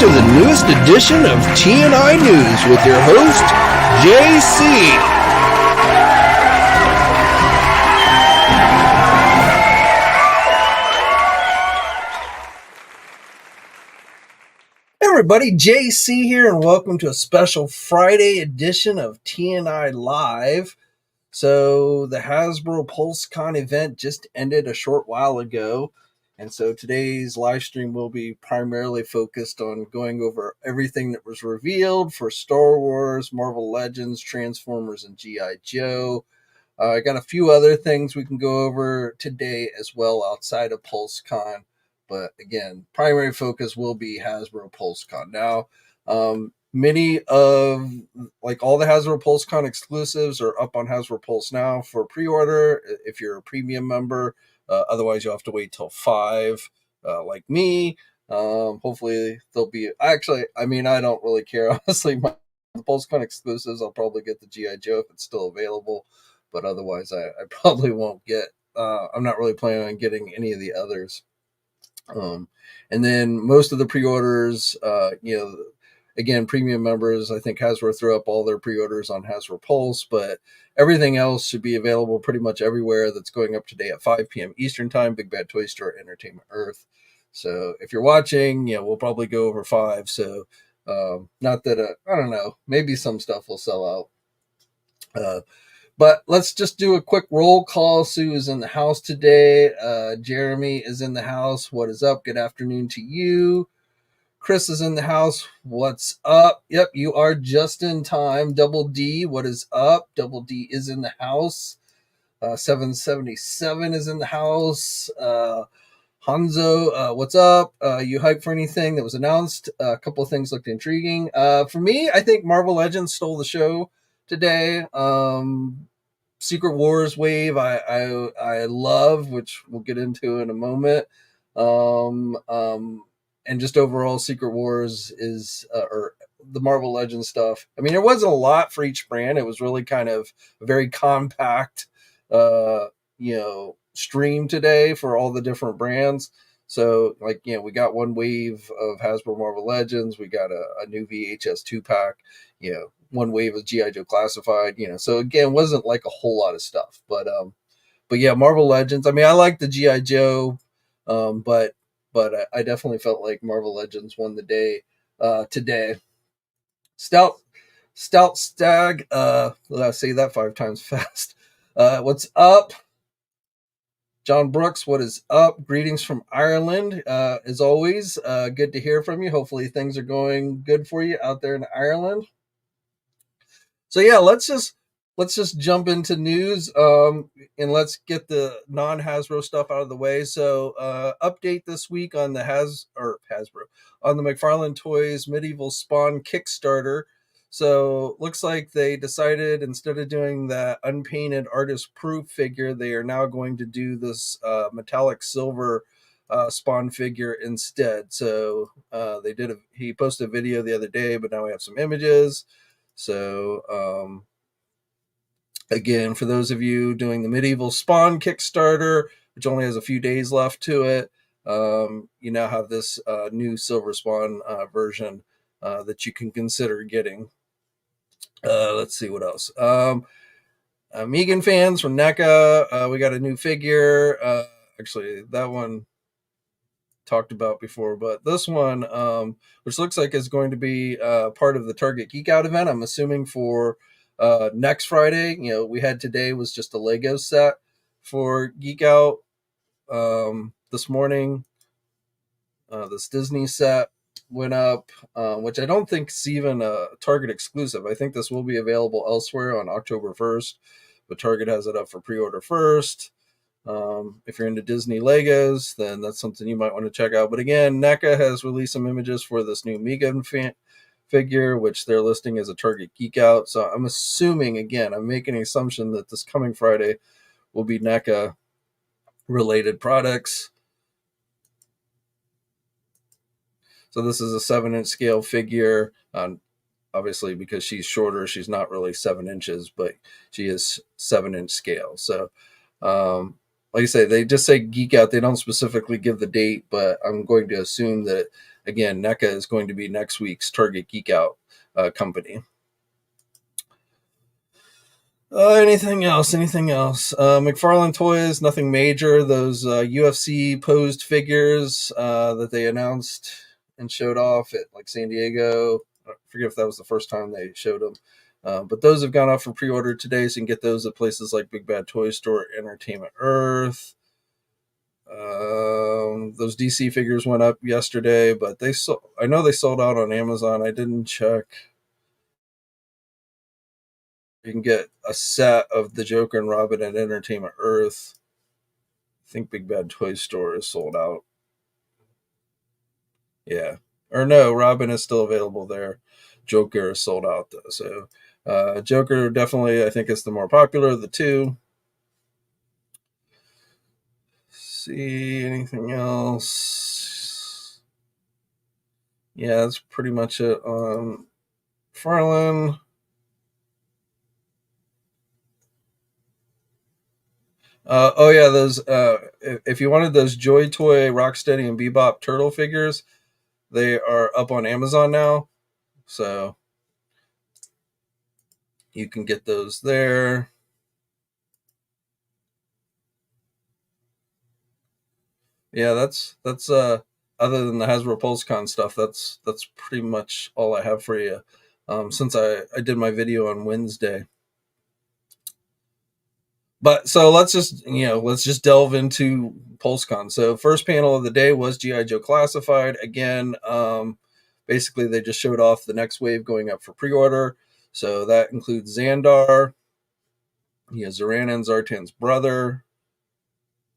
to the newest edition of TNInews with your host, JC. Hey everybody, JC here, and welcome to a special Friday edition of TNI Live. So the Hasbro PulseCon event just ended a short while ago. And so today's live stream will be primarily focused on going over everything that was revealed for Star Wars, Marvel Legends, Transformers, and G.I. Joe. I got a few other things we can go over today as well outside of PulseCon. But again, primary focus will be Hasbro PulseCon. Now, many of, like all the Hasbro PulseCon exclusives are up on Hasbro Pulse now for pre-order if you're a premium member. Otherwise, you'll have to wait till 5, like me. Hopefully, they'll be... Actually, I mean, I don't really care. Honestly, the PulseCon exclusives, I'll probably get the G.I. Joe if it's still available. But otherwise, I probably won't get... I'm not really planning on getting any of the others. And then most of the pre-orders, again, premium members, I think Hasbro threw up all their pre-orders on Hasbro Pulse, but everything else should be available pretty much everywhere that's going up today at 5 p.m. Eastern Time, Big Bad Toy Store, Entertainment Earth. So if you're watching, we'll probably go over 5. So not that, I don't know, maybe some stuff will sell out. But let's just do a quick roll call. Sue is in the house today. Jeremy is in the house. What is up? Good afternoon to you. Chris is in the house. What's up? Yep, you are just in time. Double D, what is up? Double D is in the house. 777 is in the house. Hanzo, what's up? You hyped for anything that was announced? A couple of things looked intriguing. For me, I think Marvel Legends stole the show today. Secret Wars wave I love, which we'll get into in a moment. And just overall, Secret Wars is, or the Marvel Legends stuff. I mean, there wasn't a lot for each brand. It was really kind of a very compact, stream today for all the different brands. So, we got one wave of Hasbro Marvel Legends. We got a new VHS 2-pack, one wave of G.I. Joe Classified, So, again, wasn't like a whole lot of stuff. But yeah, Marvel Legends. I mean, I like the G.I. Joe, but I definitely felt like Marvel Legends won the day today. Stout Stag, let's say that 5 times fast. What's up? John Brooks, what is up? Greetings from Ireland. As always, good to hear from you. Hopefully things are going good for you out there in Ireland. So yeah, let's just jump into news, and let's get the non-Hasbro stuff out of the way. So, update this week on the Hasbro on the McFarlane Toys Medieval Spawn Kickstarter. So, looks like they decided instead of doing that unpainted artist proof figure, they are now going to do this metallic silver Spawn figure instead. So, he posted a video the other day, but now we have some images. So, again, for those of you doing the Medieval Spawn Kickstarter, which only has a few days left to it, you now have this new Silver Spawn version that you can consider getting. Let's see what else. Megan fans from NECA, we got a new figure. Actually, that one talked about before, but this one, which looks like is going to be part of the Target Geek Out event, I'm assuming for next Friday. We had today was just a Lego set for Geek Out. This morning, this Disney set went up, which I don't think is even a Target exclusive. I think this will be available elsewhere on October 1st, but Target has it up for pre-order first. If you're into Disney Legos, then that's something you might want to check out. But again, NECA has released some images for this new Megan figure, which they're listing as a Target Geek Out. So I'm assuming, again, I'm making an assumption that this coming Friday will be NECA related products. So this is a 7-inch scale figure. Obviously, because she's shorter, she's not really 7 inches, but she is 7-inch scale. So, like I say, they just say Geek Out. They don't specifically give the date, but I'm going to assume that again, NECA is going to be next week's Target Geek Out company. Anything else? Anything else? McFarlane Toys, nothing major. Those UFC posed figures that they announced and showed off at like San Diego. I forget if that was the first time they showed them. But those have gone off for pre-order today, so you can get those at places like Big Bad Toy Store, Entertainment Earth. Those DC figures went up yesterday, but I know they sold out on Amazon. I didn't check. You can get a set of the Joker and Robin at Entertainment Earth. I think Big Bad Toy Store is sold out. Yeah. Or no, Robin is still available there. Joker is sold out though. So Joker definitely, I think, is the more popular of the two. See anything else? Yeah, that's pretty much it on Farland. Oh yeah, those. If you wanted those Joy Toy, Rocksteady, and Bebop turtle figures, they are up on Amazon now, so you can get those there. Yeah, that's other than the Hasbro PulseCon stuff, that's pretty much all I have for you. Since I did my video on Wednesday. But so let's just delve into PulseCon. So first panel of the day was GI Joe Classified again. Basically, they just showed off the next wave going up for pre-order. So that includes Xandar, Zoran and Zartan's brother,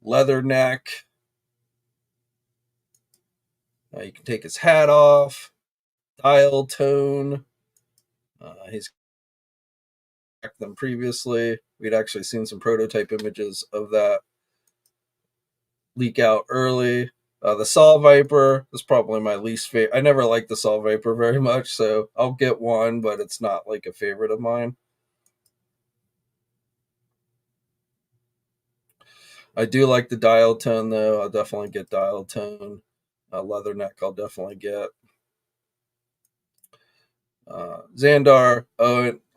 Leatherneck. You can take his hat off. Dial Tone. He's them previously. We'd actually seen some prototype images of that leak out early. The Saw Viper is probably my least favorite. I never liked the Saw Viper very much, so I'll get one, but it's not like a favorite of mine. I do like the Dial Tone, though. I'll definitely get Dial Tone. Leatherneck, I'll definitely get. Xandar,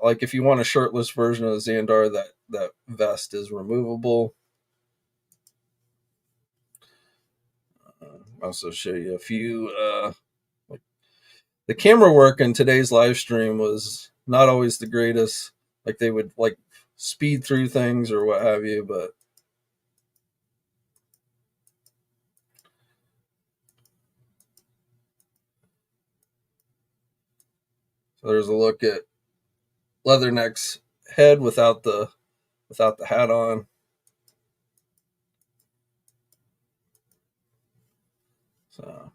like if you want a shirtless version of Xandar, that vest is removable. I'll also show you a few. Like the camera work in today's live stream was not always the greatest. Like they would like speed through things or what have you, but so there's a look at Leatherneck's head without the hat on. So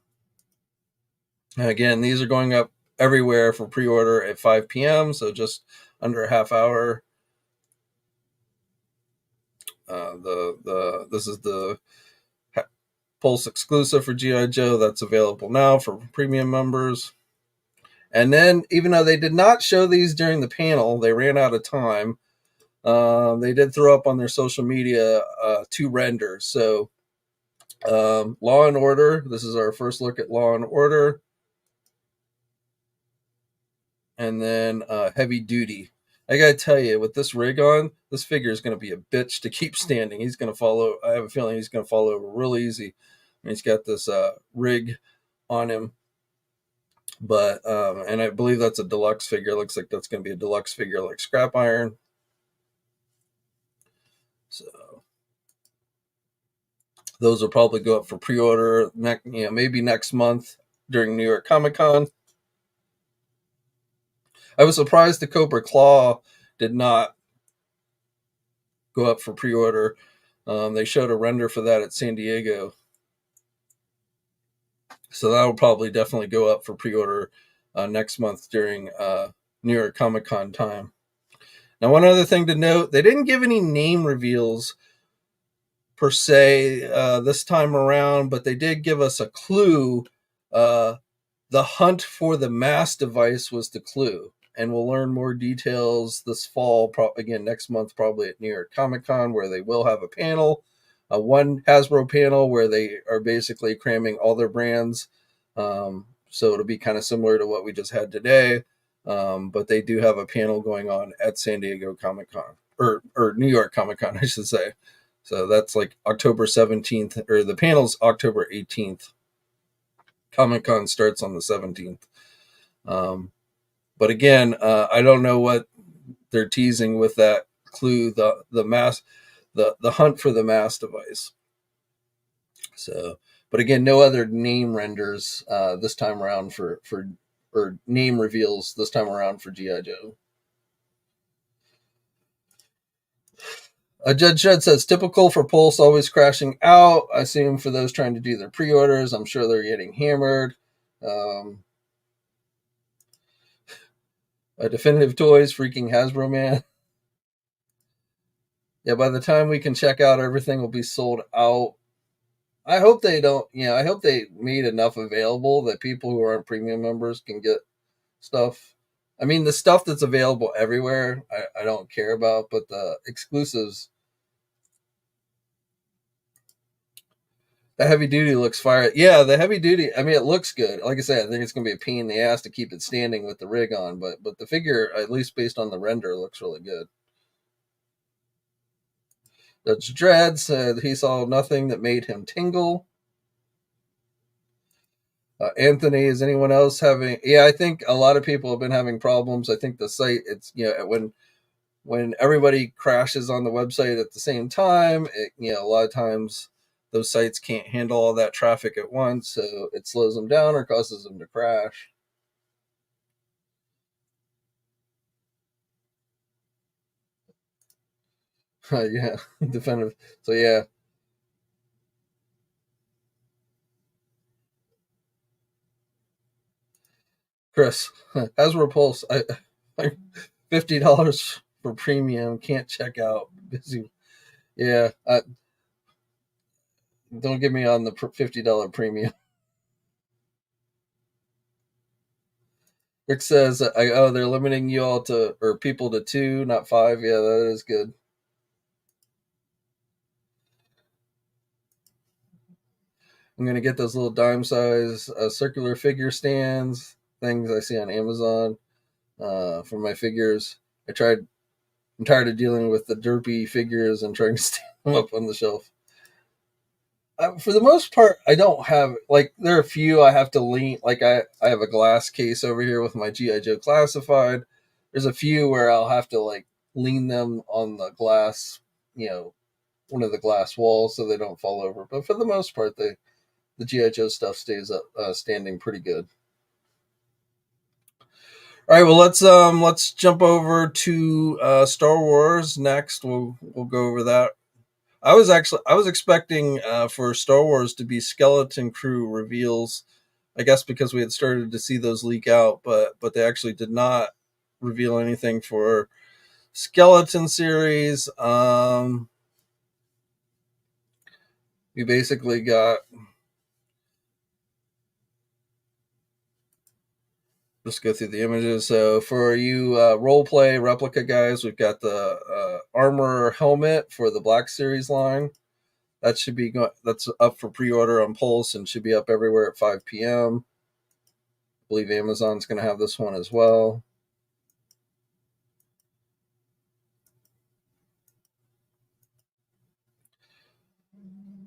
and again, these are going up everywhere for pre-order at 5 p.m. So just under a half hour. This is the Pulse exclusive for GI Joe that's available now for premium members. And then, even though they did not show these during the panel, they ran out of time. They did throw up on their social media 2 renders. So, Law and Order. This is our first look at Law and Order. And then Heavy Duty. I gotta tell you, with this rig on, this figure is going to be a bitch to keep standing. He's going to follow. I have a feeling he's going to fall over real easy. And he's got this rig on him. But and I believe that's a deluxe figure. Looks like that's going to be a deluxe figure like Scrap Iron. So those will probably go up for pre-order maybe next month during New York Comic Con. I was surprised the Cobra Claw did not go up for pre-order. They showed a render for that at San Diego. So that will probably definitely go up for pre-order next month during New York Comic Con time. Now, one other thing to note, they didn't give any name reveals per se this time around, but they did give us a clue. The hunt for the mass device was the clue. And we'll learn more details this fall, again, next month, probably at New York Comic Con, where they will have a panel, one Hasbro panel where they are basically cramming all their brands So it'll be kind of similar to what we just had today. But they do have a panel going on at San Diego Comic Con, or New York Comic Con, I should say. So that's like October 17th, or the panel's October 18th. Comic Con starts on the 17th. Um, but again, I don't know what they're teasing with that clue, the mass, the hunt for the mass device. So, but again, no other name renders this time around for or name reveals this time around for GI Joe. Judge Judd says typical for Pulse, always crashing out. I assume for those trying to do their pre-orders, I'm sure they're getting hammered. Definitive Toys, freaking Hasbro man. Yeah, by the time we can check out, everything will be sold out. I hope they don't. Yeah, I hope they made enough available that people who aren't premium members can get stuff. I mean, the stuff that's available everywhere, I don't care about, but the exclusives, the heavy duty looks fire. Yeah, the heavy duty. I mean, it looks good. Like I said, I think it's gonna be a pain in the ass to keep it standing with the rig on, but the figure, at least based on the render, looks really good. Judge Dredd said he saw nothing that made him tingle. Anthony, is anyone else having? Yeah, I think a lot of people have been having problems. I think the site, it's when everybody crashes on the website at the same time, a lot of times those sites can't handle all that traffic at once, so it slows them down or causes them to crash. Yeah, definitive. So yeah, Chris, Hasbro Pulse, I $50 for premium, can't check out. Busy. Yeah, don't get me on the $50 premium. Rick says, "Oh, they're limiting you all to or people to two, not five." Yeah, that is good. I'm gonna get those little dime size circular figure stands things I see on Amazon for my figures. I tried. I'm tired of dealing with the derpy figures and trying to stand them up on the shelf. For the most part, I don't have like there are a few I have to lean. Like I have a glass case over here with my GI Joe classified. There's a few where I'll have to like lean them on the glass, you know, one of the glass walls so they don't fall over. But for the most part, the GI Joe stuff stays up standing pretty good. All right, well let's jump over to Star Wars next. We'll go over that. I was expecting for Star Wars to be Skeleton Crew reveals. I guess because we had started to see those leak out, but they actually did not reveal anything for Skeleton series. We basically got, let's go through the images. So for you role play replica guys, we've got the armor helmet for the Black Series line. That should be that's up for pre-order on Pulse and should be up everywhere at 5 p.m. I believe Amazon's going to have this one as well.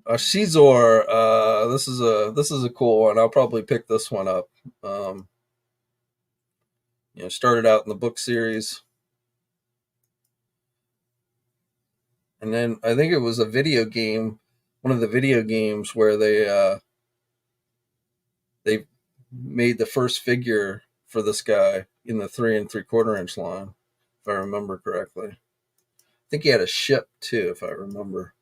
Shizor, this is a cool one. I'll probably pick this one up. Um, Started out in the book series, and then I think it was a video game, one of the video games where they made the first figure for this guy in the 3 3/4 inch line, if I remember correctly. I think he had a ship too, if I remember.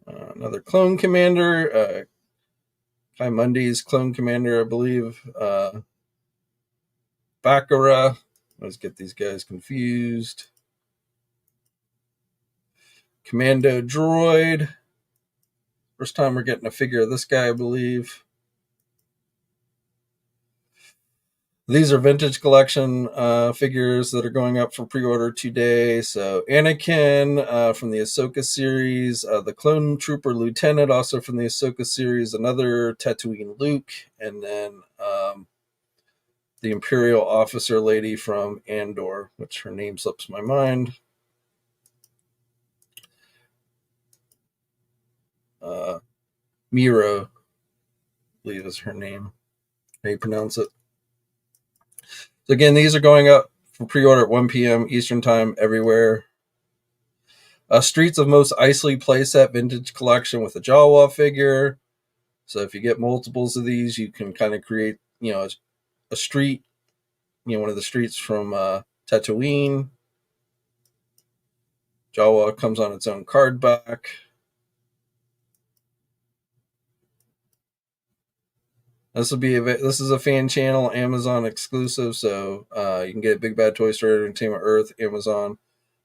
Another clone commander, Kai Mundy's clone commander, I believe. Baccarat. Let's get these guys confused. Commando droid. First time we're getting a figure of this guy, I believe. These are vintage collection figures that are going up for pre-order today. So Anakin from the Ahsoka series, the Clone Trooper Lieutenant also from the Ahsoka series, another Tatooine Luke, and then the Imperial officer lady from Andor, which her name slips my mind. Miro, I believe is her name. How you pronounce it? So again, these are going up for pre-order at 1 p.m. Eastern Time everywhere. Streets of Most Isley playset vintage collection with a Jawa figure. So if you get multiples of these, you can kind of create, a street, one of the streets from Tatooine. Jawa comes on its own card back. This is a fan channel, Amazon exclusive, so you can get Big Bad Toy Store, Entertainment Earth, Amazon.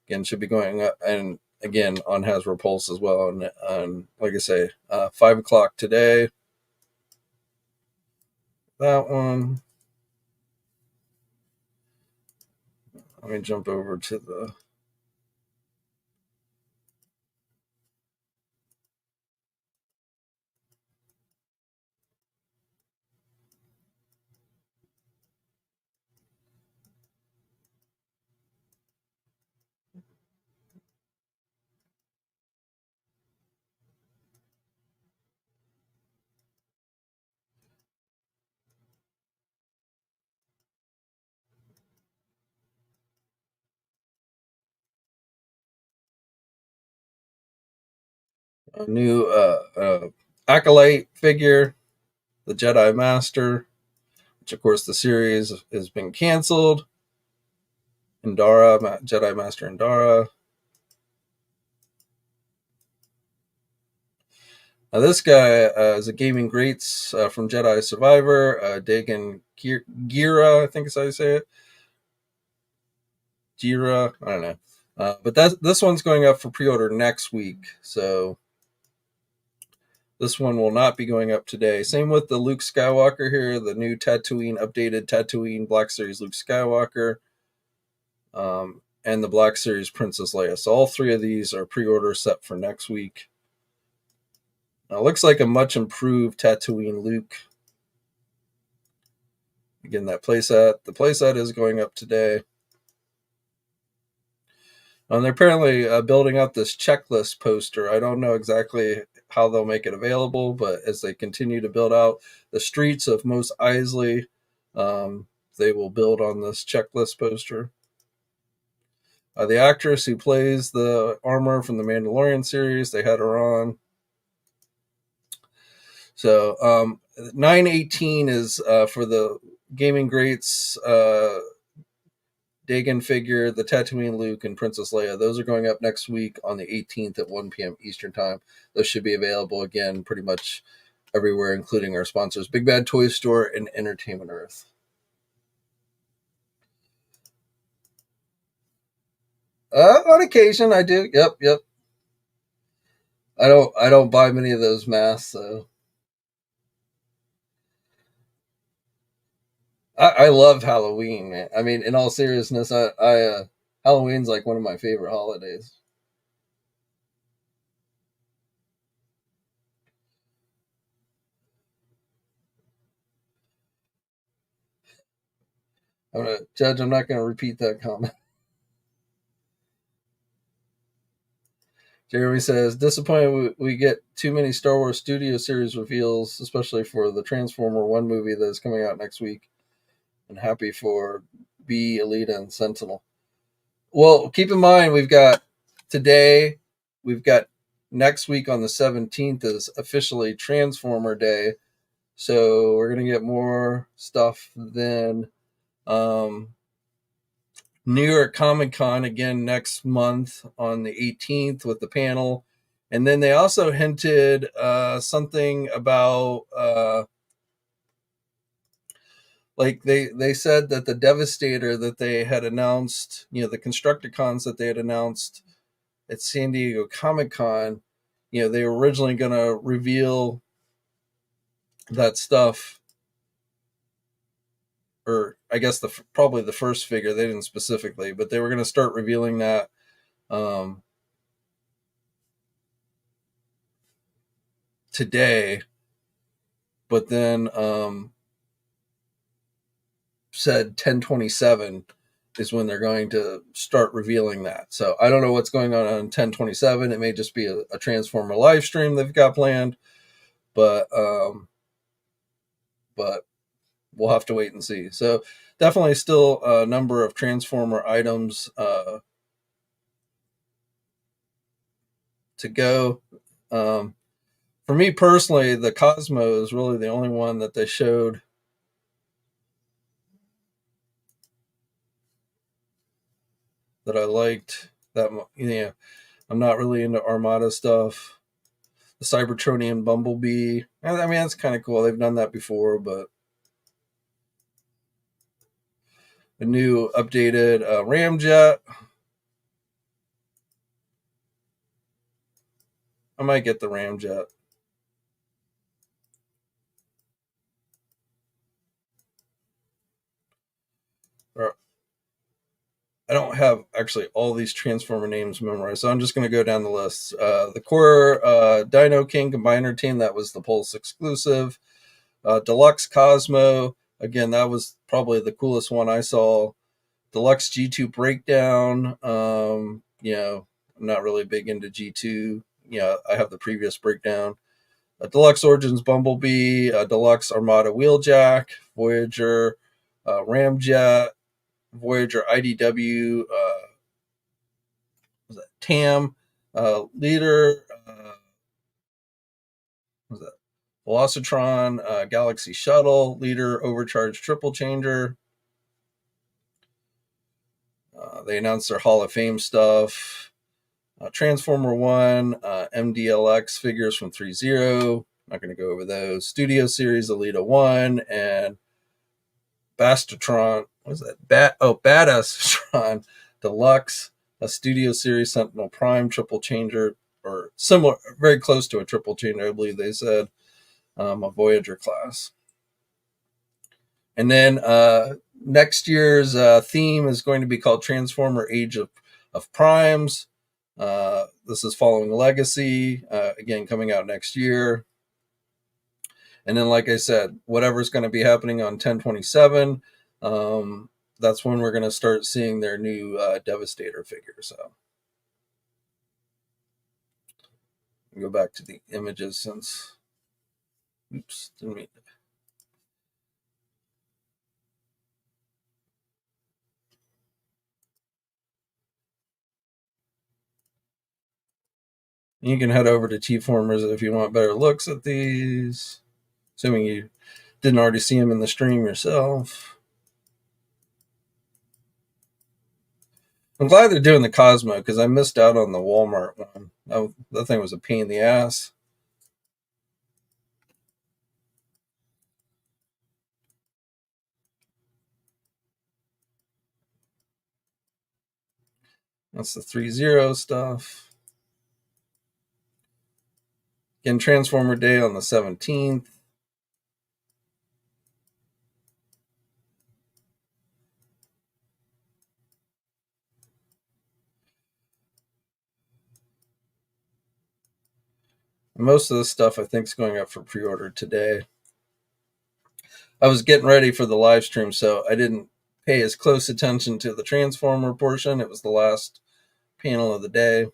Again, should be going up, and again on Hasbro Pulse as well. And like I say, 5 o'clock today. That one. Let me jump over to the new Acolyte figure, the Jedi Master, which of course the series has been canceled. Indara, Jedi Master Indara. Now this guy is a gaming greats from Jedi Survivor, Dagan Gira, I think is how you say it. Gira, I don't know. But this one's going up for pre-order next week, so this one will not be going up today. Same with the Luke Skywalker here, the new updated Tatooine Black Series Luke Skywalker, and the Black Series Princess Leia. So all three of these are pre-order set for next week. Now, it looks like a much improved Tatooine Luke. Again, the playset is going up today. And they're apparently building up this checklist poster. I don't know exactly how they'll make it available, but as they continue to build out the streets of Mos Eisley, they will build on this checklist poster. The actress who plays the armor from the Mandalorian series, they had her on. So 9/18 is for the gaming greats Dagan figure, the Tatooine Luke, and Princess Leia. Those are going up next week on the 18th at 1 p.m. Eastern Time. Those should be available again pretty much everywhere, including our sponsors, Big Bad Toy Store and Entertainment Earth. On occasion, I do. Yep. I don't buy many of those masks, so I love Halloween, man. I mean, in all seriousness, I Halloween's like one of my favorite holidays. Judge, I'm not gonna repeat that comment. Jeremy says, disappointed we get too many Star Wars Studio Series reveals, especially for the Transformer 1 movie that is coming out next week. And happy for B, Alita, and Sentinel. Well, keep in mind, we've got next week on the 17th is officially Transformer Day. So we're going to get more stuff then. New York Comic Con again next month on the 18th with the panel. And then they also hinted something about like they said that the Devastator that they had announced, the Constructicons that they had announced at San Diego Comic Con, they were originally going to reveal that stuff or I guess probably the first figure. They didn't specifically, but they were going to start revealing that today. But then said 10/27 is when they're going to start revealing that. So I don't know what's going on 10/27. It may just be a Transformer live stream they've got planned, but we'll have to wait and see. So definitely still a number of Transformer items to go. For me personally, the Cosmo is really the only one that they showed that I liked. That, I'm not really into Armada stuff. The Cybertronian Bumblebee, I mean, that's kind of cool. They've done that before, but a new updated Ramjet. I might get the Ramjet. I don't have actually all these Transformer names memorized, so I'm just going to go down the list. The core Dino King Combiner Team, that was the Pulse exclusive. Deluxe Cosmo, again, that was probably the coolest one I saw. Deluxe G2 Breakdown, I'm not really big into G2. I have the previous breakdown. Deluxe Origins Bumblebee, Deluxe Armada Wheeljack, Voyager, Ramjet, Voyager IDW, was that TAM, Leader, was that Velocitron, Galaxy Shuttle, Leader, Overcharged Triple Changer. They announced their Hall of Fame stuff. Transformer 1, MDLX figures from 3.0. Not going to go over those. Studio Series Elita 1 and Bastatron. What is that? Badastatron Deluxe, a Studio Series Sentinel Prime triple changer, or similar, very close to a triple changer, I believe they said, a Voyager class. And then next year's theme is going to be called Transformer Age of Primes. This is following Legacy, again, coming out next year. And then, like I said, whatever's going to be happening on 10/27, that's when we're going to start seeing their new Devastator figure. So go back to the images since, oops, didn't mean to. You can head over to T-Formers if you want better looks at these, assuming you didn't already see them in the stream yourself. I'm glad they're doing the Cosmo because I missed out on the Walmart one. That thing was a pain in the ass. That's the 3.0 stuff. Again, Transformer Day on the 17th. Most of this stuff I think is going up for pre-order today. I was getting ready for the live stream, so I didn't pay as close attention to the Transformer portion. It was the last panel of the day.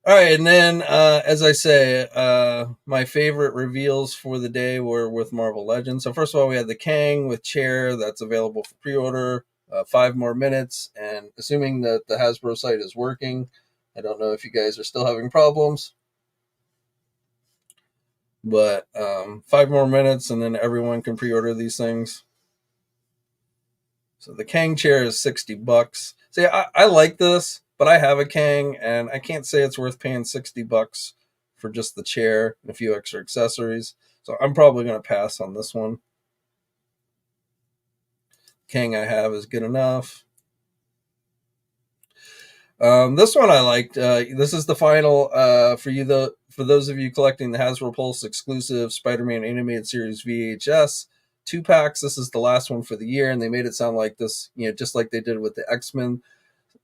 All right, and then as I say, my favorite reveals for the day were with Marvel Legends. So first of all, we had the Kang with chair that's available for pre-order. 5 more minutes, and assuming that the Hasbro site is working, I don't know if you guys are still having problems, but 5 more minutes, and then everyone can pre-order these things. So the Kang chair is $60. See, I like this, but I have a Kang, and I can't say it's worth paying $60 for just the chair and a few extra accessories. So I'm probably going to pass on this one. Kang I have is good enough. This one I liked. This is the final for those of you collecting the Hasbro Pulse exclusive Spider-Man animated series VHS 2 packs. This is the last one for the year, and they made it sound like this, just like they did with the X-Men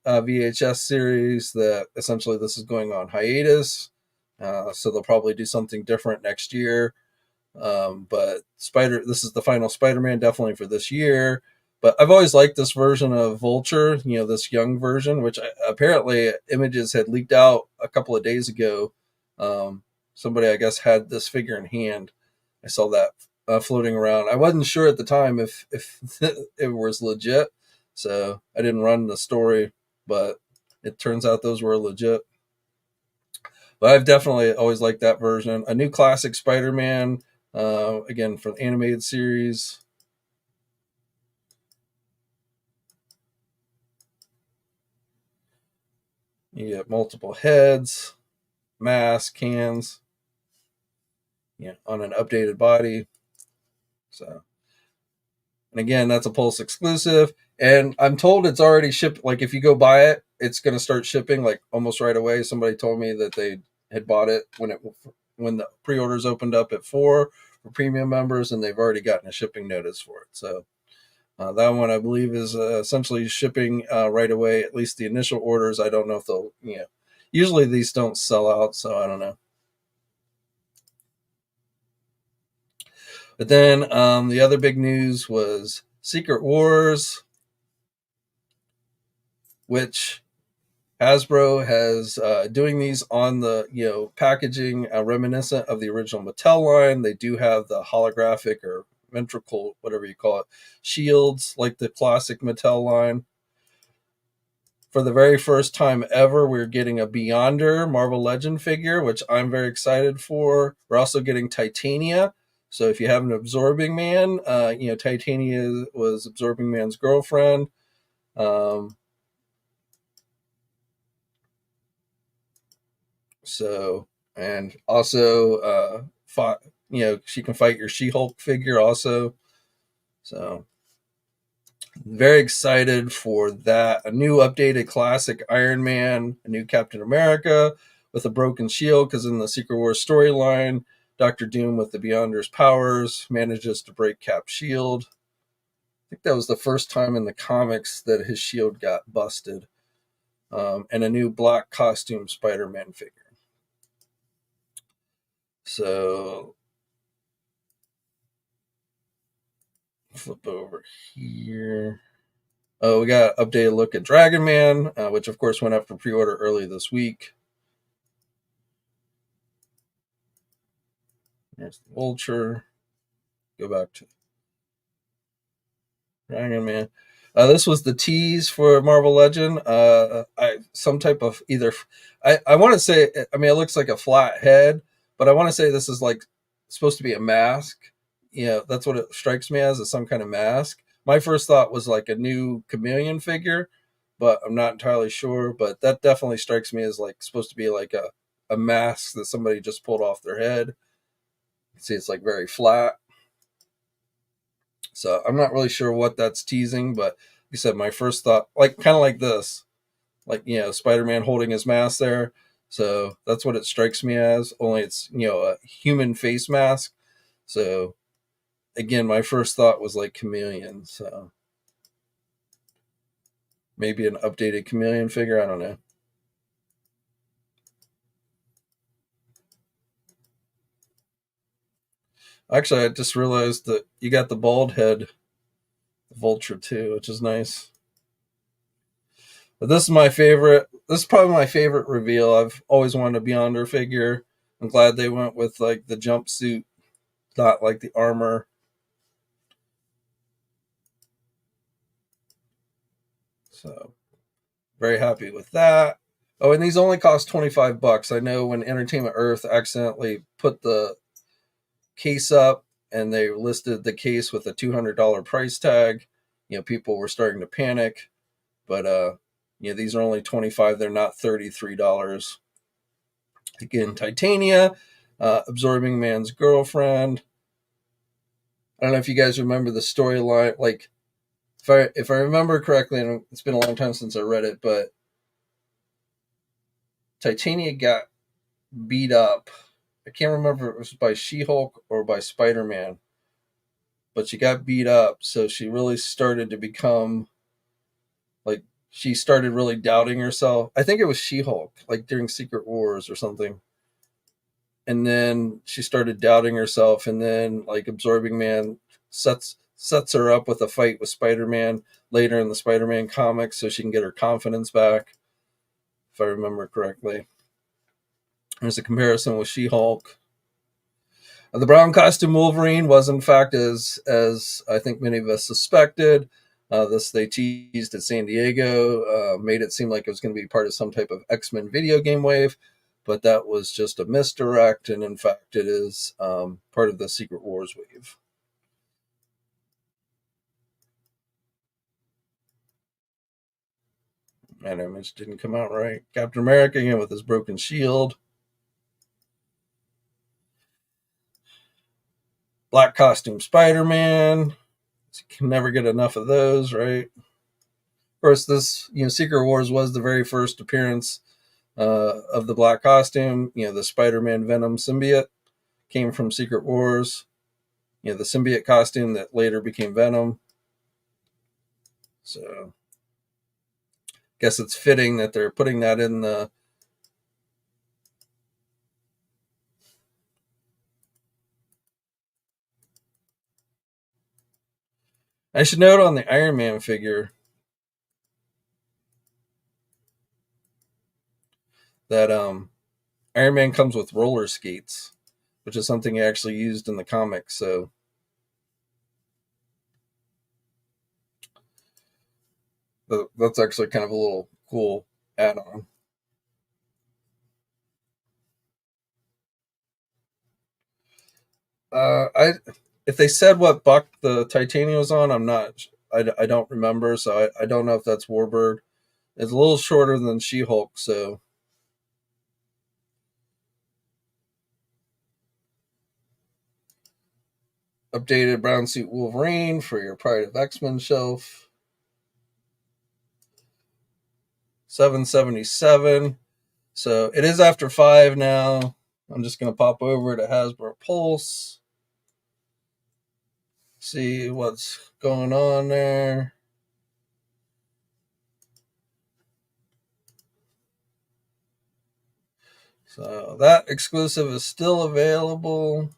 VHS series. That essentially this is going on hiatus, so they'll probably do something different next year. But this is the final Spider-Man, definitely for this year. But I've always liked this version of Vulture, this young version, which apparently images had leaked out a couple of days ago. Somebody, I guess, had this figure in hand. I saw that floating around. I wasn't sure at the time if it was legit, so I didn't run the story. But it turns out those were legit. But I've definitely always liked that version. A new classic Spider-Man, again, for the animated series. You get multiple heads, mask, hands, on an updated body. So, and again, that's a Pulse exclusive. And I'm told it's already shipped. Like, if you go buy it, it's going to start shipping like almost right away. Somebody told me that they had bought it when the pre-orders opened up at 4 for premium members, and they've already gotten a shipping notice for it. So that one, I believe, is essentially shipping right away. At least the initial orders. I don't know if they'll. Usually these don't sell out, so I don't know. But then the other big news was Secret Wars, which Hasbro has doing these on the packaging reminiscent of the original Mattel line. They do have the holographic or ventricle, whatever you call it, shields like the classic Mattel line. For the very first time ever, we're getting a Beyonder Marvel Legend figure, which I'm very excited for. We're also getting Titania. So if you have an Absorbing Man, Titania was Absorbing Man's girlfriend. So, and also, she can fight your She-Hulk figure also. So, very excited for that. A new updated classic Iron Man, a new Captain America with a broken shield, because in the Secret Wars storyline, Doctor Doom, with the Beyonder's powers, manages to break Cap's shield. I think that was the first time in the comics that his shield got busted. And a new black costume Spider-Man figure. So, flip over here. Oh, we got an updated look at Dragon Man, which of course went up for pre-order early this week. There's the Vulture. Go back to Dragon Man. This was the tease for Marvel Legend. Some type of either. I want to say. I mean, it looks like a flat head, but I want to say this is like supposed to be a mask. That's what it strikes me as, is some kind of mask. My first thought was like a new Chameleon figure, but I'm not entirely sure. But that definitely strikes me as like supposed to be like a mask that somebody just pulled off their head. See, it's like very flat. So I'm not really sure what that's teasing, but like you said, my first thought, like kind of like this, like Spider-Man holding his mask there. So that's what it strikes me as. Only it's a human face mask. So again, my first thought was like Chameleon. So maybe an updated Chameleon figure. I don't know. Actually, I just realized that you got the bald head Vulture too, which is nice. But this is my favorite. This is probably my favorite reveal. I've always wanted a Beyonder figure. I'm glad they went with like the jumpsuit, not like the armor. So very happy with that. Oh, and these only cost $25. I know when Entertainment Earth accidentally put the case up and they listed the case with a $200 price tag, people were starting to panic. But these are only 25. They're not $33. Again, Titania, Absorbing Man's girlfriend. I don't know if you guys remember the storyline. Like, if I remember correctly, and it's been a long time since I read it, but Titania got beat up. I can't remember if it was by She-Hulk or by Spider-Man, but she got beat up, so she really started to become like she started really doubting herself. I think it was She-Hulk, like during Secret Wars or something. And then she started doubting herself, and then like Absorbing Man sets her up with a fight with Spider-Man later in the Spider-Man comics so she can get her confidence back, if I remember correctly. There's a comparison with She-Hulk. The brown costume Wolverine was, in fact, as I think many of us suspected. This they teased at San Diego, made it seem like it was going to be part of some type of X-Men video game wave, but that was just a misdirect, and in fact, it is part of the Secret Wars wave. That image didn't come out right. Captain America again with his broken shield. Black costume Spider-Man. You can never get enough of those, right? Of course, this Secret Wars was the very first appearance of the black costume. The Spider-Man Venom symbiote came from Secret Wars. The symbiote costume that later became Venom. So, guess it's fitting that they're putting that in the. I should note on the Iron Man figure that Iron Man comes with roller skates, which is something he actually used in the comics. So that's actually kind of a little cool add-on. I if they said what buck the Titanium was on, I'm not. I don't remember, so I don't know if that's Warbird. It's a little shorter than She-Hulk, so updated brown suit Wolverine for your Pride of X-Men shelf. 777. So it is after 5 now. I'm just going to pop over to Hasbro Pulse. See what's going on there. So that exclusive is still available.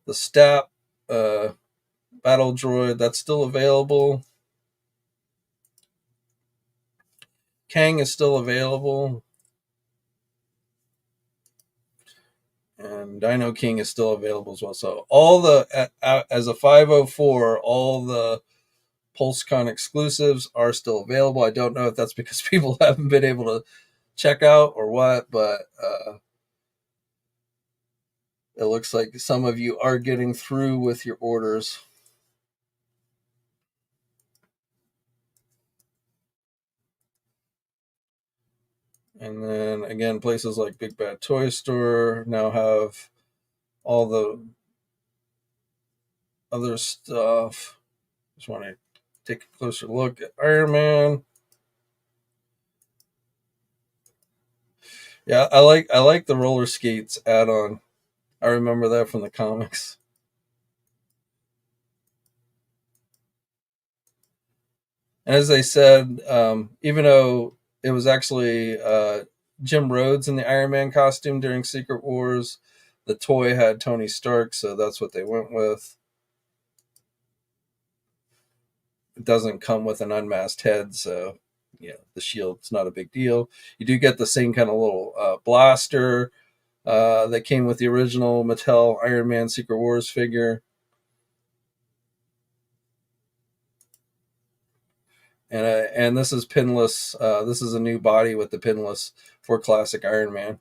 The STAP Battle Droid, that's still available. Kang is still available. And Dino King is still available as well. So all the as a 504, all the PulseCon exclusives are still available. I don't know if that's because people haven't been able to check out or what, but it looks like some of you are getting through with your orders. And then again, places like Big Bad Toy Store now have all the other stuff. Just want to take a closer look at Iron Man. Yeah, I like the roller skates add-on. I remember that from the comics. And as they said, even though it was actually Jim Rhodes in the Iron Man costume during Secret Wars, the toy had Tony Stark, so that's what they went with. It doesn't come with an unmasked head, so the shield's not a big deal. You do get the same kind of little blaster that came with the original Mattel Iron Man Secret Wars figure. And this is pinless. This is a new body with the pinless for classic Iron Man.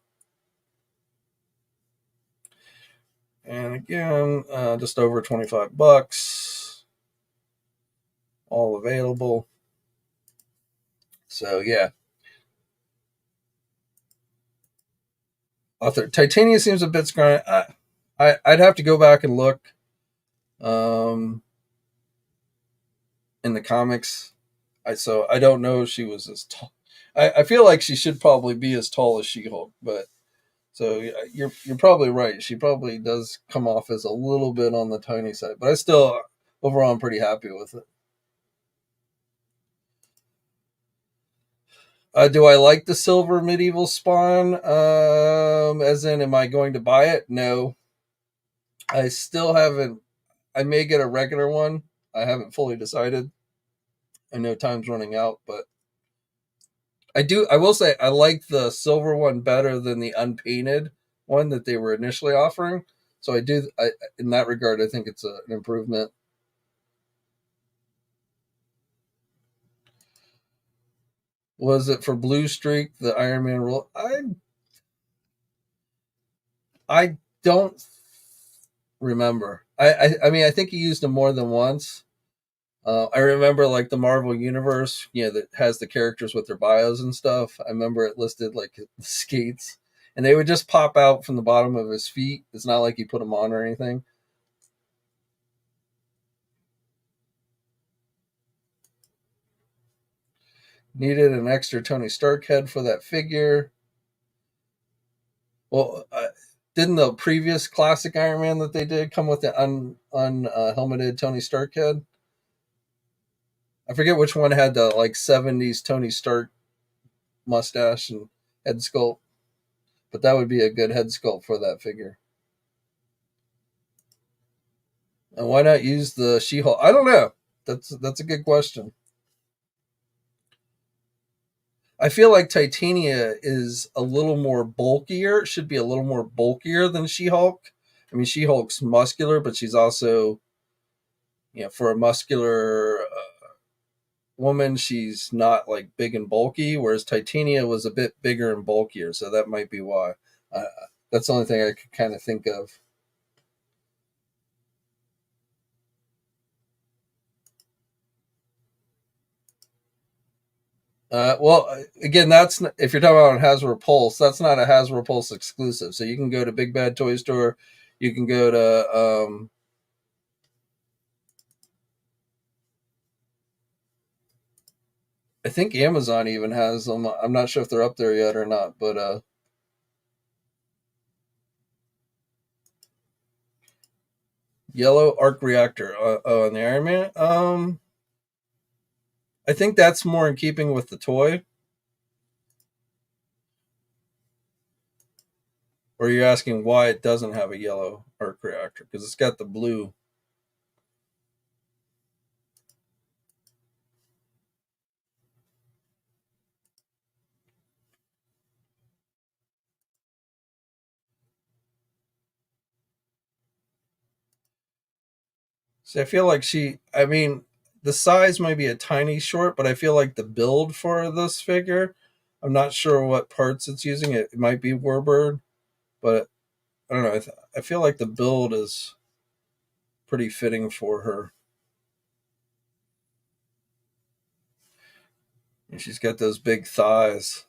And again, just over $25, all available. So yeah, Titania seems a bit scrawny. I'd have to go back and look in the comics. So I don't know if she was as tall. I feel like she should probably be as tall as She-Hulk, but so yeah, you're probably right. She probably does come off as a little bit on the tiny side, but I still overall I'm pretty happy with it. Do I like the silver medieval spawn? As in, am I going to buy it? No, I still haven't. I may get a regular one. I haven't fully decided. I know time's running out, but I do. I will say I like the silver one better than the unpainted one that they were initially offering. So I do. In that regard, I think it's an improvement. Was it for Blue Streak the Iron Man rule? I don't remember. I mean I think he used them more than once. I remember like the Marvel Universe, that has the characters with their bios and stuff. I remember it listed like the skates, and they would just pop out from the bottom of his feet. It's not like he put them on or anything. Needed an extra Tony Stark head for that figure. Well, didn't the previous classic Iron Man that they did come with the helmeted Tony Stark head? I forget which one had the like '70s Tony Stark mustache and head sculpt, but that would be a good head sculpt for that figure. And why not use the She-Hulk? I don't know. That's a good question. I feel like Titania is a little more bulkier. Should be a little more bulkier than She-Hulk. I mean, She-Hulk's muscular, but she's also, for a muscular woman, she's not like big and bulky. Whereas Titania was a bit bigger and bulkier, so that might be why. Uh, that's the only thing I could kind of think of. Again, if you're talking about Hasbro Pulse, that's not a Hasbro Pulse exclusive. So you can go to Big Bad Toy Store, you can go to I think Amazon even has them. I'm not sure if they're up there yet or not, but yellow arc reactor on the Iron Man. I think that's more in keeping with the toy. Or you're asking why it doesn't have a yellow arc reactor because it's got the blue. See, I feel like I mean, the size might be a tiny short, but I feel like the build for this figure, I'm not sure what parts it's using. It might be Warbird, but I don't know. I feel like the build is pretty fitting for her. And she's got those big thighs.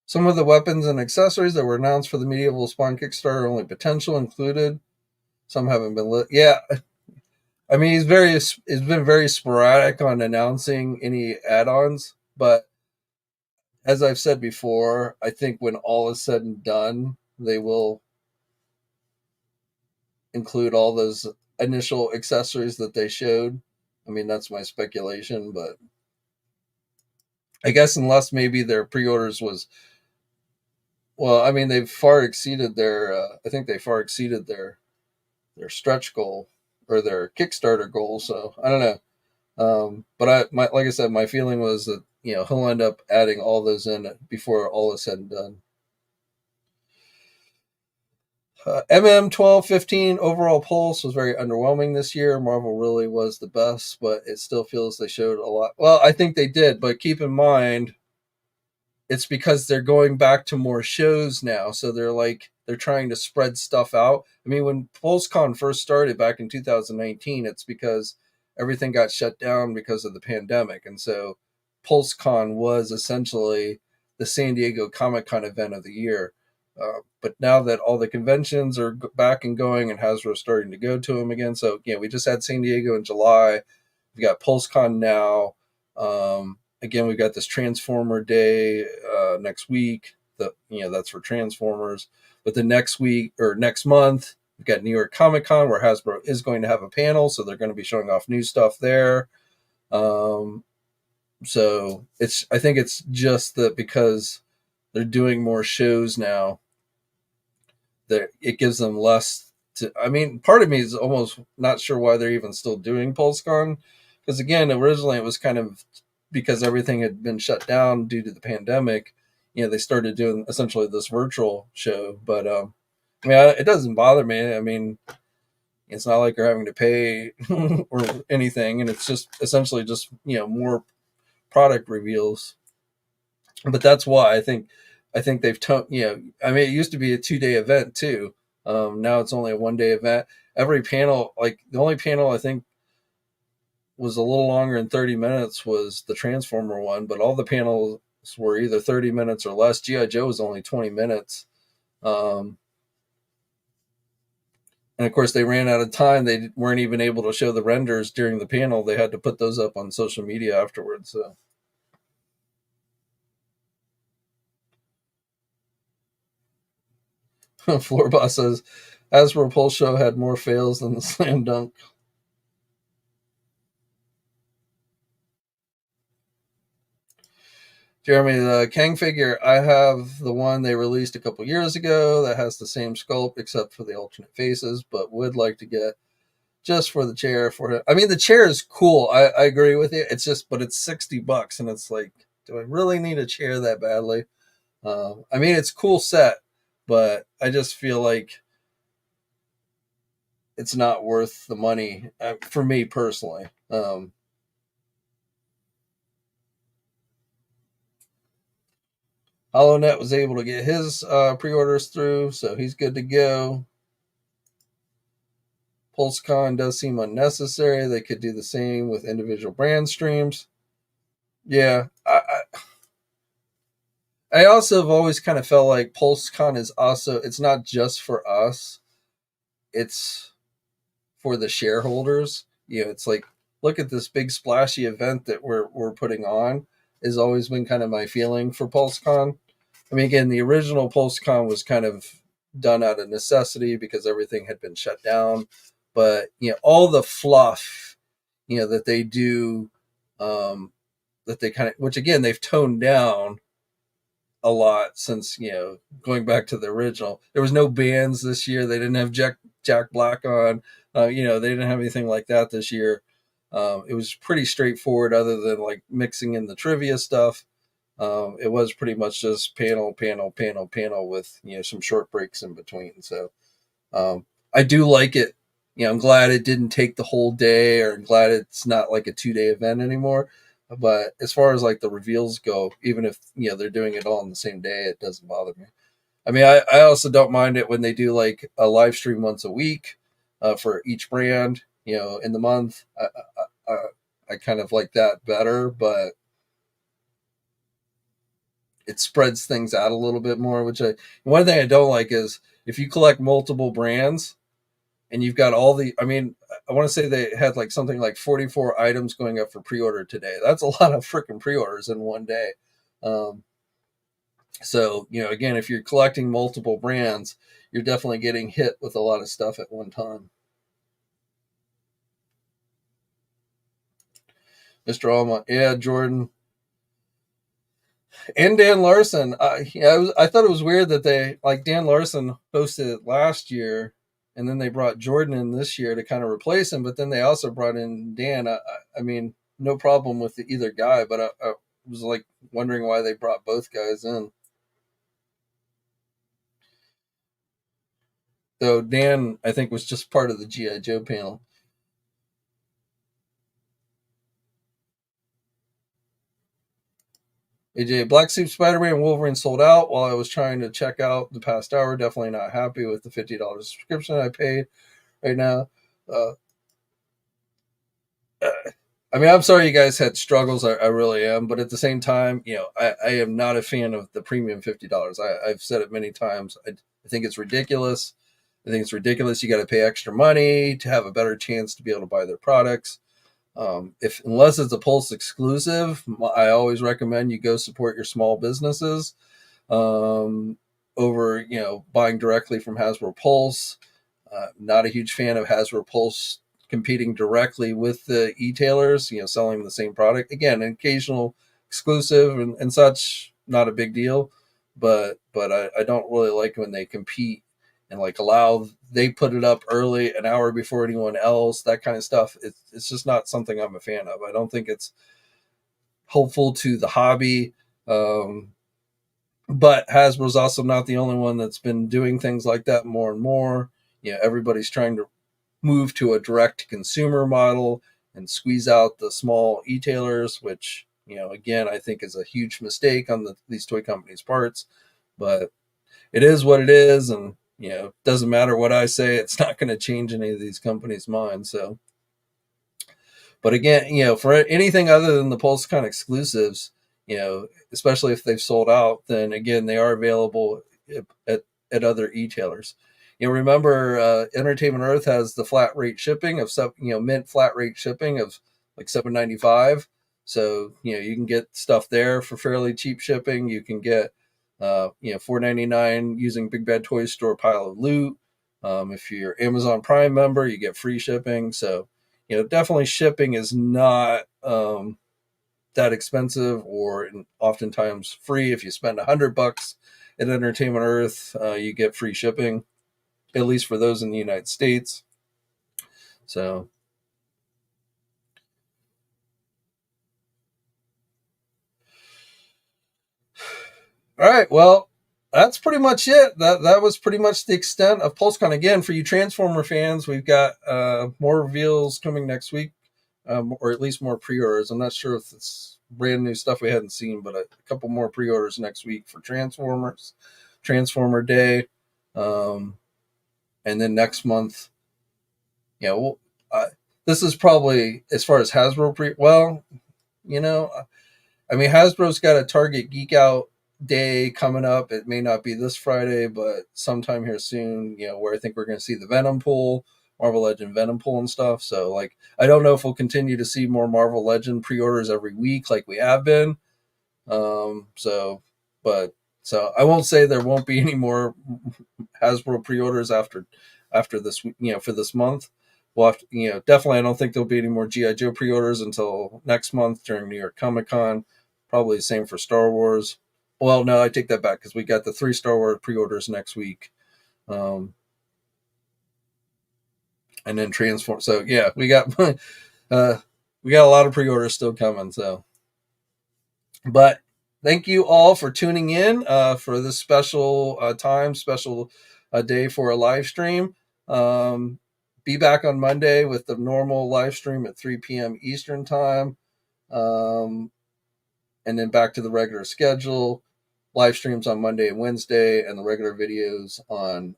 Some of the weapons and accessories that were announced for the Medieval Spawn Kickstarter are only potential included. Some haven't been lit. Yeah, I mean he's been very sporadic on announcing any add-ons, but as I've said before, I think when all is said and done, they will include all those initial accessories that they showed. I mean, that's my speculation, but I guess unless maybe their pre-orders was well, I mean they've far exceeded their I think they far exceeded their stretch goal or their Kickstarter goal, so I don't know. But like I said, my feeling was that he'll end up adding all those in before all is said and done. MM 1215 overall pulse was very underwhelming this year. Marvel really was the best, but it still feels they showed a lot. Well, I think they did, but keep in mind it's because they're going back to more shows now, so they're trying to spread stuff out. I mean, when PulseCon first started back in 2019, it's because everything got shut down because of the pandemic. And so PulseCon was essentially the San Diego Comic-Con event of the year. But now that all the conventions are back and going, and Hasbro starting to go to them again, so we just had San Diego in July. We got PulseCon now. Again, we've got this Transformer Day next week. That's for Transformers. But the next week or next month, we've got New York Comic Con, where Hasbro is going to have a panel, so they're going to be showing off new stuff there. So I think it's just that because they're doing more shows now, that it gives them less to. I mean, part of me is almost not sure why they're even still doing PulseCon, because again, originally it was kind of because everything had been shut down due to the pandemic. They started doing essentially this virtual show, but I mean, it doesn't bother me. I mean, it's not like you're having to pay or anything, and it's just essentially just more product reveals. But that's why I think they've I mean, it used to be a 2-day event too. Now it's only a 1-day event. Every panel, like the only panel I think was a little longer than 30 minutes was the Transformer one, but all the panels were either 30 minutes or less. G.I. Joe was only 20 minutes. And of course, they ran out of time. They weren't even able to show the renders during the panel. They had to put those up on social media afterwards. So. Floorboss says, Hasbro Pulse Show had more fails than the Slam Dunk. Jeremy, the Kang figure, I have the one they released a couple years ago that has the same sculpt except for the alternate faces, but would like to get just for the chair for it. I mean, the chair is cool. I agree with you. It's just, but it's $60, and it's like, do I really need a chair that badly? I mean, it's a cool set, but I just feel like it's not worth the money for me personally. HoloNet was able to get his pre-orders through, so he's good to go. PulseCon does seem unnecessary. They could do the same with individual brand streams. Yeah, I also have always kind of felt like PulseCon is also, it's not just for us, it's for the shareholders. It's like, look at this big splashy event that we're putting on, has always been kind of my feeling for PulseCon. I mean, again, the original PulseCon was kind of done out of necessity because everything had been shut down. But all the fluff, that they do, that they kind of, which again they've toned down a lot since going back to the original. There was no bands this year. They didn't have Jack Black on. They didn't have anything like that this year. It was pretty straightforward, other than like mixing in the trivia stuff. It was pretty much just panel with some short breaks in between. So I do like it. I'm glad it didn't take the whole day, or I'm glad it's not like a 2-day event anymore. But as far as like the reveals go, even if they're doing it all on the same day, it doesn't bother me. I mean, I also don't mind it when they do like a live stream once a week for each brand, in the month. I kind of like that better, but it spreads things out a little bit more. One thing I don't like is if you collect multiple brands and you've got I mean, I want to say they had like something like 44 items going up for pre-order today. That's a lot of freaking pre-orders in one day. So, again, if you're collecting multiple brands, you're definitely getting hit with a lot of stuff at one time. Mr. Alma, yeah, Jordan. And Dan Larson. I thought it was weird that they, like, Dan Larson hosted it last year, and then they brought Jordan in this year to kind of replace him, but then they also brought in Dan. I mean, no problem with either guy, but I was like wondering why they brought both guys in. Though Dan, I think, was just part of the G.I. Joe panel. AJ, Black Suit Spider-Man and Wolverine sold out while I was trying to check out the past hour. Definitely not happy with the $50 subscription I paid right now. I mean, I'm sorry you guys had struggles. I really am, but at the same time, I am not a fan of the premium $50. I've said it many times. I think it's ridiculous. I think it's ridiculous. You got to pay extra money to have a better chance to be able to buy their products. If unless it's a Pulse exclusive, I always recommend you go support your small businesses over buying directly from Hasbro Pulse. Not a huge fan of Hasbro Pulse competing directly with the e-tailers, selling the same product. Again, an occasional exclusive and such, not a big deal. But I don't really like when they compete and like they put it up early, an hour before anyone else, that kind of stuff. It's just not something I'm a fan of. I don't think it's helpful to the hobby. But Hasbro's also not the only one that's been doing things like that more and more. Everybody's trying to move to a direct consumer model and squeeze out the small e-tailers, which, again, I think is a huge mistake on these toy companies' parts. But it is what it is. And, it doesn't matter what I say. It's not going to change any of these companies' minds. So, but again, for anything other than the PulseCon exclusives, especially if they've sold out, then again, they are available at other e-tailers. Remember, Entertainment Earth has the flat rate shipping of mint flat rate shipping of like $7.95. So you can get stuff there for fairly cheap shipping. You can get $4.99 using Big Bad Toy Store Pile of Loot. If you're Amazon Prime member, you get free shipping. So definitely shipping is not that expensive, or oftentimes free. If you spend $100 at Entertainment Earth, you get free shipping, at least for those in the United States. So, all right, well, that's pretty much it. That was pretty much the extent of PulseCon. Again, for you Transformer fans, we've got more reveals coming next week, or at least more pre-orders. I'm not sure if it's brand new stuff we hadn't seen, but a couple more pre-orders next week for Transformers, Transformer Day, and then next month, this is probably, as far as Hasbro Hasbro's got a Target Geek Out Day coming up. It may not be this Friday, but sometime here soon, where I think we're going to see the Venom pool, Marvel Legend Venom pool and stuff. So, I don't know if we'll continue to see more Marvel Legend pre-orders every week like we have been. So I won't say there won't be any more Hasbro pre-orders after this, for this month. We'll have to, definitely, I don't think there'll be any more G.I. Joe pre-orders until next month during New York Comic Con. Probably the same for Star Wars. Well, no, I take that back, because we got the 3 Star Wars pre-orders next week. And then Transform. So yeah, we got a lot of pre-orders still coming. So, but thank you all for tuning in for this special special day for a live stream. Be back on Monday with the normal live stream at 3 p.m. Eastern time. And then back to the regular schedule. Live streams on Monday and Wednesday, and the regular videos on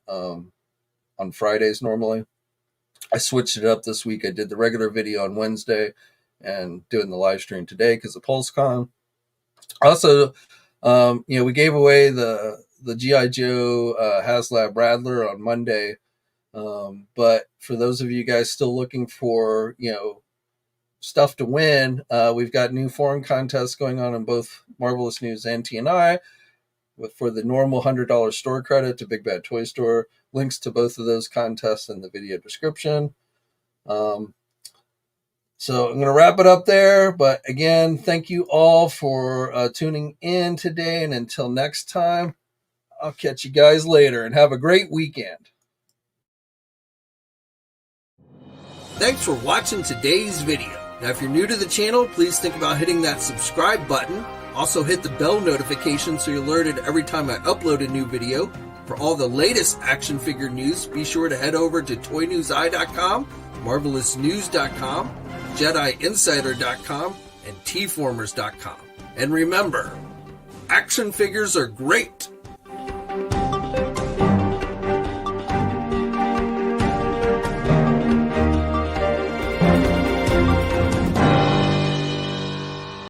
Fridays normally. I switched it up this week. I did the regular video on Wednesday and doing the live stream today because of PulseCon. Also, we gave away the G.I. Joe HasLab Rattler on Monday. But for those of you guys still looking for, stuff to win, we've got new forum contests going on in both Marvelous News and TNI. For the normal $100 store credit to Big Bad Toy Store. Links to both of those contests in the video description. So I'm going to wrap it up there. But again, thank you all for tuning in today. And until next time, I'll catch you guys later, and have a great weekend. Thanks for watching today's video. Now, if you're new to the channel, please think about hitting that subscribe button. Also hit the bell notification so you're alerted every time I upload a new video. For all the latest action figure news, be sure to head over to ToyNewsEye.com, MarvelousNews.com, JediInsider.com, and TFormers.com. And remember, action figures are great,